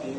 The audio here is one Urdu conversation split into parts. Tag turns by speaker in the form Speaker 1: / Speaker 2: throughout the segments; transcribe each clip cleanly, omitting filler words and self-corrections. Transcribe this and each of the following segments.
Speaker 1: 3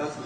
Speaker 1: 10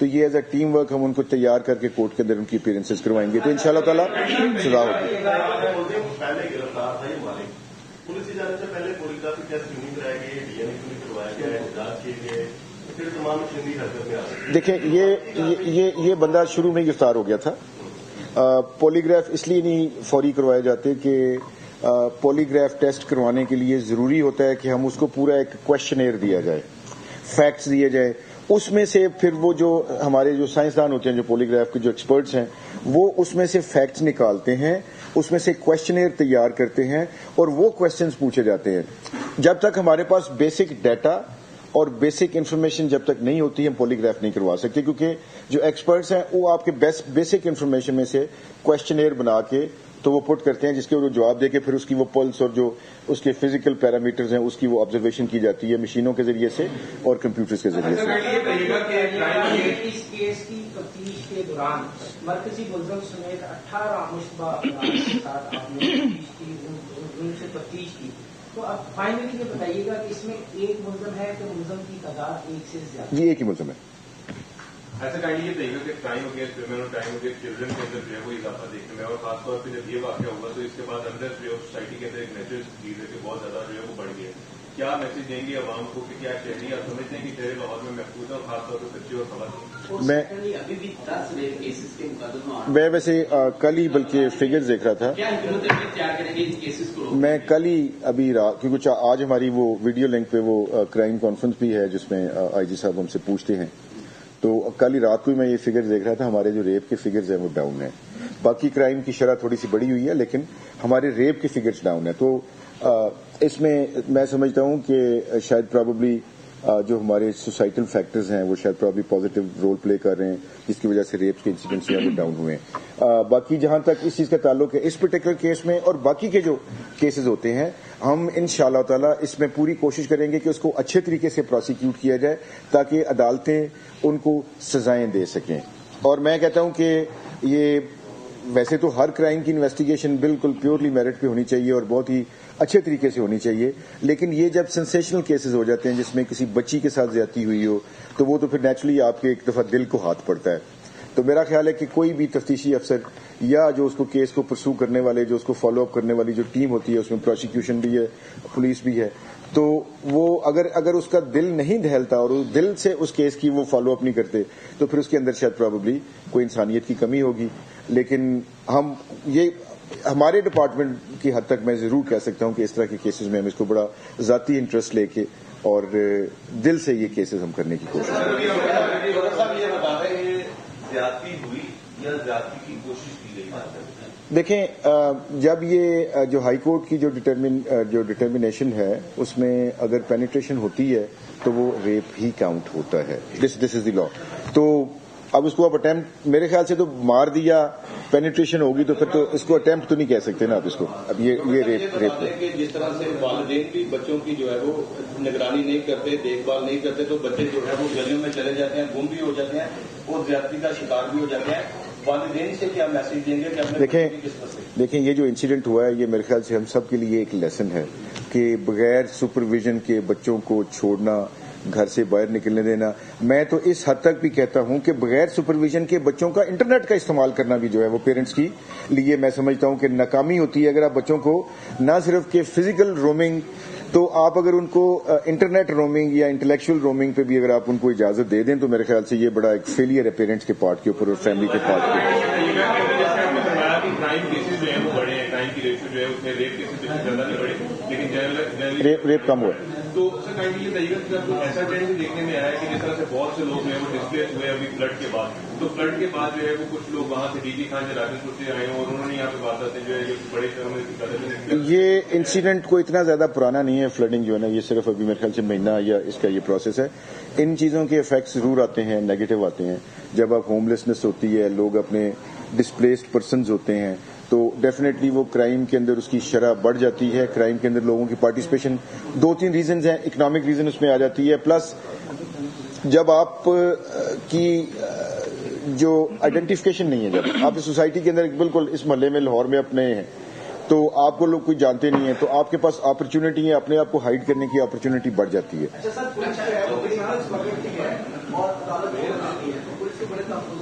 Speaker 2: تو یہ ایز اے ٹیم ورک ہم ان کو تیار کر کے کورٹ کے اندر ان کی اپیرنسز کروائیں گے، تو انشاءاللہ تعالیٰ سزا ہوگی۔
Speaker 3: پہلے گرفتار تھا یہ مالک، پولیس کی جانب سے پہلے پولیگرافی ٹیسٹ نہیں کرایا گیا، ڈی این اے نہیں کروایا گیا، احتجاج کیے گئے، پھر تمام شدید حرکت میں آ گئی۔
Speaker 2: دیکھیں یہ بندہ شروع میں گرفتار ہو گیا تھا۔ پولیگراف اس لیے نہیں فوری کروائے جاتے کہ پولیگراف ٹیسٹ کروانے کے لیے ضروری ہوتا ہے کہ ہم اس کو پورا ایک کویشچنیئر دیا جائے، فیکٹس دیے جائے، اس میں سے پھر وہ جو ہمارے جو سائنسدان ہوتے ہیں، جو پولیگراف کے جو ایکسپرٹس ہیں، وہ اس میں سے فیکٹس نکالتے ہیں، اس میں سے کویشچنیئر تیار کرتے ہیں اور وہ کویشچنز پوچھے جاتے ہیں۔ جب تک ہمارے پاس بیسک ڈیٹا اور بیسک انفارمیشن جب تک نہیں ہوتی ہم پولیگراف نہیں کروا سکتے، کیونکہ جو ایکسپرٹس ہیں وہ آپ کے بیسک انفارمیشن میں سے کویشچنیئر بنا کے تو وہ پٹ کرتے ہیں، جس کے وہ جواب دے کے پھر اس کی وہ پلس اور جو اس کے فزیکل پیرامیٹرز ہیں اس کی وہ آبزرویشن کی جاتی ہے مشینوں کے ذریعے سے اور کمپیوٹرز کے ذریعے سے۔
Speaker 4: اس کیس کی تفتیش کے دوران مرکزی ملزم سمیت 18 مشتبہ افراد کے ساتھ آپ نے ان سے تفتیش کی، تو اب فائنلی یہ بتائیے گا کہ اس میں ایک ملزم ہے کہ ملزم کی تعداد ایک سے زیادہ؟
Speaker 2: جی ایک ہی ملزم ہے۔
Speaker 5: ایسا کہانی یہ دیکھا کہ کرائم اگینسٹ ویمن اور کرائم اگینسٹ چلڈرن کے اندر جو ہے وہ اضافہ دیکھنے میں، اور خاص طور پہ جب یہ واقعہ ہوا تو اس کے بعد اندر جو سوسائٹی کے اندر ایک میسج دی ہے کہ بہت زیادہ جو ہے وہ بڑھ گیا ہے۔ کیا میسج دیں گے عوام کو کہ کیا شہری آپ سمجھتے ہیں کہ شہر لاہور میں محفوظ ہے، اور خاص طور پہ بچے اور خواتین؟
Speaker 6: ابھی بھی 10 ریپ کیسز کے مقدمہ
Speaker 2: میں ویسے کل ہی بلکہ فگرز دیکھ رہا تھا،
Speaker 6: کیا حکومت تیار کریں گے ان کیسز کو؟
Speaker 2: میں کل ہی ابھی رات، کیونکہ آج ہماری وہ ویڈیو لنک پہ وہ کرائم کانفرنس بھی ہے جس میں آئی جی صاحب ہم سے پوچھتے ہیں، تو کل ہی رات کو میں یہ فگر دیکھ رہا تھا، ہمارے جو ریپ کے فگرز ہیں وہ ڈاؤن ہیں، باقی کرائم کی شرح تھوڑی سی بڑی ہوئی ہے لیکن ہمارے ریپ کے فگرز ڈاؤن ہیں۔ تو اس میں سمجھتا ہوں کہ شاید پرابیبلی جو ہمارے سوسائٹل فیکٹرز ہیں وہ شاید پرابلی پازیٹیو رول پلے کر رہے ہیں، جس کی وجہ سے ریپ کے انسیڈنٹس ہیں وہ ڈاؤن ہوئے ہیں۔ باقی جہاں تک اس چیز کا تعلق ہے اس پرٹیکولر کیس میں اور باقی کے جو کیسز ہوتے ہیں، ہم انشاءاللہ تعالی اس میں پوری کوشش کریں گے کہ اس کو اچھے طریقے سے پروسیکیوٹ کیا جائے تاکہ عدالتیں ان کو سزائیں دے سکیں۔ اور میں کہتا ہوں کہ یہ ویسے تو ہر کرائم کی انویسٹیگیشن بالکل پیورلی میرٹ پہ ہونی چاہیے اور بہت ہی اچھے طریقے سے ہونی چاہیے، لیکن یہ جب سینسیشنل کیسز ہو جاتے ہیں جس میں کسی بچی کے ساتھ زیادتی ہوئی ہو تو وہ تو پھر نیچرلی آپ کے ایک دفعہ دل کو ہاتھ پڑتا ہے۔ تو میرا خیال ہے کہ کوئی بھی تفتیشی افسر یا جو اس کو کیس کو پرسو کرنے والے، جو اس کو فالو اپ کرنے والی جو ٹیم ہوتی ہے، اس میں پروسیکیوشن بھی ہے، پولیس بھی ہے، تو وہ اگر اس کا دل نہیں دہلتا اور اس دل سے اس کیس کی وہ فالو اپ نہیں کرتے تو پھر اس کے اندر شاید پرابیبلی کوئی انسانیت کی کمی ہوگی۔ لیکن ہم یہ ہمارے ڈپارٹمنٹ کی حد تک میں ضرور کہہ سکتا ہوں کہ اس طرح کے کیسز میں ہم اس کو بڑا ذاتی انٹرسٹ لے کے اور دل سے یہ کیسز ہم کرنے کی کوشش کریں۔
Speaker 3: زیادتی ہوئی یا زیادتی کی کوشش کی گئی؟
Speaker 2: دیکھیں، جب یہ جو ہائی کورٹ کی جو ڈٹرمنیشن ہے اس میں اگر پینیٹریشن ہوتی ہے تو وہ ریپ ہی کاؤنٹ ہوتا ہے، دس از دی لا۔ تو اب اس کو آپ اٹیمپٹ، میرے خیال سے تو مار دیا، پینیٹریشن ہوگی تو پھر تو اس کو اٹیمپٹ تو نہیں کہہ سکتے نا آپ اس کو، اب یہ ریپ ہے۔
Speaker 7: جس طرح سے والدین بھی بچوں کی جو ہے وہ نگرانی نہیں کرتے، دیکھ بھال نہیں کرتے، تو بچے جو ہے وہ گلیوں میں چلے جاتے ہیں، گم بھی ہو جاتے ہیں اور زیادتی کا شکار بھی ہو جاتے ہیں۔ والدین سے کیا میسج دیں گے کہ اپنے
Speaker 2: دیکھیں یہ جو انسیڈنٹ ہوا ہے یہ میرے خیال سے ہم سب کے لیے ایک لیسن ہے کہ بغیر سپرویژن کے بچوں کو چھوڑنا، گھر سے باہر نکلنے دینا، میں تو اس حد تک بھی کہتا ہوں کہ بغیر سپرویژن کے بچوں کا انٹرنیٹ کا استعمال کرنا بھی جو ہے وہ پیرنٹس کی لیے میں سمجھتا ہوں کہ ناکامی ہوتی ہے۔ اگر آپ بچوں کو نہ صرف کہ فزیکل رومنگ، تو آپ اگر ان کو انٹرنیٹ رومنگ یا انٹلیکچوئل رومنگ پہ بھی اگر آپ ان کو اجازت دے دیں تو میرے خیال سے یہ بڑا ایک فیلئر ہے پیرنٹس کے پارٹ کے اوپر اور فیملی کے پارٹ کے اوپر۔ ریپ کم ہوا ہے
Speaker 5: تو سر کائنڈلی یہ بتائیے گا کہ ایسا ٹرینڈ بھی دیکھنے میں آیا ہے کہ جس طرح سے بہت سے لوگ جو ہے وہ ڈسپلیس ہوئے ابھی فلڈ کے بعد، تو فلڈ کے بعد جو ہے وہ کچھ لوگ وہاں سے ڈی جی خان راجن پور سے آئے اور انہوں نے یہاں پہ بات آتے جو ہے بڑے شہروں میں
Speaker 2: یہ انسیڈنٹ کوئی اتنا زیادہ پرانا نہیں ہے، فلڈنگ جو ہے نا یہ صرف ابھی میرے خیال سے مہینہ یا اس کا یہ پروسیس ہے۔ ان چیزوں کے افیکٹس ضرور آتے ہیں، نیگیٹو آتے ہیں، جب آپ ہوم لیسنس ہوتی ہے، لوگ اپنے ڈسپلیسڈ پرسنز ہوتے ہیں تو ڈیفینیٹلی وہ کرائم کے اندر اس کی شرح بڑھ جاتی ہے، کرائم کے اندر لوگوں کی پارٹیسپیشن، 2-3 ریزنز ہیں، اکنامک ریزن اس میں آ جاتی ہے، پلس جب آپ کی جو آئیڈینٹیفیکیشن نہیں ہے، جب آپ اس سوسائٹی کے اندر بالکل اس محلے میں لاہور میں اپنے ہیں تو آپ کو لوگ کوئی جانتے نہیں ہیں تو آپ کے پاس اپرچونٹی ہے، اپنے آپ کو ہائڈ کرنے کی اپرچونٹی بڑھ جاتی ہے۔
Speaker 8: اچھا سر، پولیس جو ہے وہ پکڑتی ہے اور عدالت کو بتاتی ہے، تو پولیس